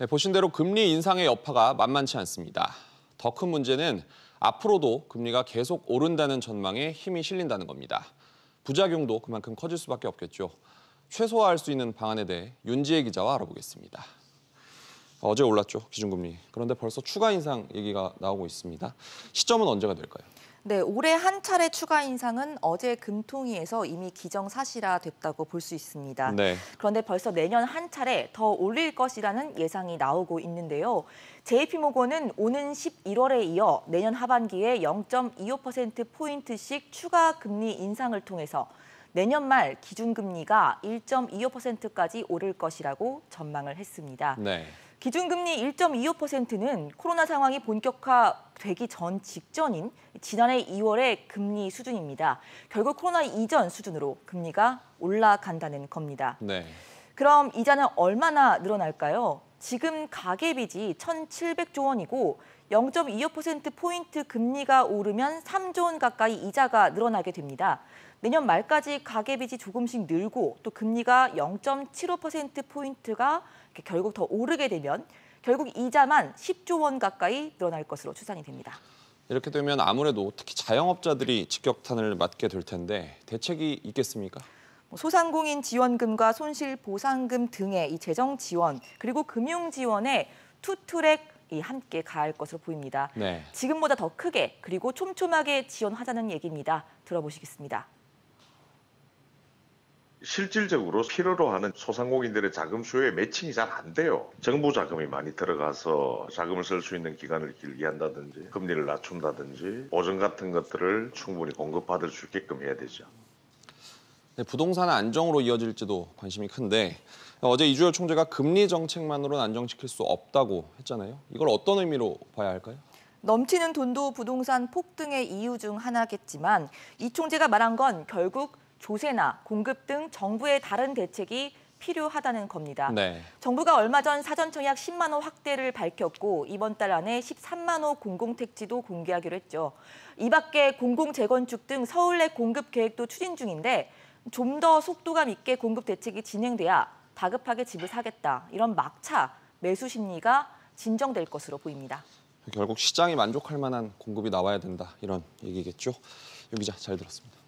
네, 보신 대로 금리 인상의 여파가 만만치 않습니다. 더 큰 문제는 앞으로도 금리가 계속 오른다는 전망에 힘이 실린다는 겁니다. 부작용도 그만큼 커질 수밖에 없겠죠. 최소화할 수 있는 방안에 대해 윤지혜 기자와 알아보겠습니다. 어제 올랐죠, 기준금리. 그런데 벌써 추가 인상 얘기가 나오고 있습니다. 시점은 언제가 될까요? 네, 올해 한 차례 추가 인상은 어제 금통위에서 이미 기정사실화됐다고 볼 수 있습니다. 네. 그런데 벌써 내년 한 차례 더 올릴 것이라는 예상이 나오고 있는데요. JP모건은 오는 11월에 이어 내년 하반기에 0.25%포인트씩 추가 금리 인상을 통해서 내년 말 기준금리가 1.25%까지 오를 것이라고 전망을 했습니다. 네. 기준금리 1.25%는 코로나 상황이 본격화되기 전 직전인 지난해 2월의 금리 수준입니다. 결국 코로나 이전 수준으로 금리가 올라간다는 겁니다. 네. 그럼 이자는 얼마나 늘어날까요? 지금 가계빚이 1,700조 원이고 0.25%포인트 금리가 오르면 3조 원 가까이 이자가 늘어나게 됩니다. 내년 말까지 가계빚이 조금씩 늘고 또 금리가 0.75%포인트가 결국 더 오르게 되면 결국 이자만 10조 원 가까이 늘어날 것으로 추산이 됩니다. 이렇게 되면 아무래도 특히 자영업자들이 직격탄을 맞게 될 텐데 대책이 있겠습니까? 소상공인 지원금과 손실보상금 등의 이 재정 지원 그리고 금융 지원에 투트랙이 함께 가할 것으로 보입니다. 네. 지금보다 더 크게 그리고 촘촘하게 지원하자는 얘기입니다. 들어보시겠습니다. 실질적으로 필요로 하는 소상공인들의 자금 수요에 매칭이 잘 안 돼요. 정부 자금이 많이 들어가서 자금을 쓸 수 있는 기간을 길게 한다든지 금리를 낮춘다든지 보증 같은 것들을 충분히 공급받을 수 있게끔 해야 되죠. 네, 부동산 안정으로 이어질지도 관심이 큰데 어제 이주열 총재가 금리 정책만으로는 안정시킬 수 없다고 했잖아요. 이걸 어떤 의미로 봐야 할까요? 넘치는 돈도 부동산 폭등의 이유 중 하나겠지만 이 총재가 말한 건 결국 조세나 공급 등 정부의 다른 대책이 필요하다는 겁니다. 네. 정부가 얼마 전 사전청약 10만 호 확대를 밝혔고 이번 달 안에 13만 호 공공택지도 공개하기로 했죠. 이 밖에 공공재건축 등 서울 내 공급 계획도 추진 중인데 좀 더 속도감 있게 공급 대책이 진행돼야 다급하게 집을 사겠다. 이런 막차 매수 심리가 진정될 것으로 보입니다. 결국 시장이 만족할 만한 공급이 나와야 된다. 이런 얘기겠죠. 유 기자 잘 들었습니다.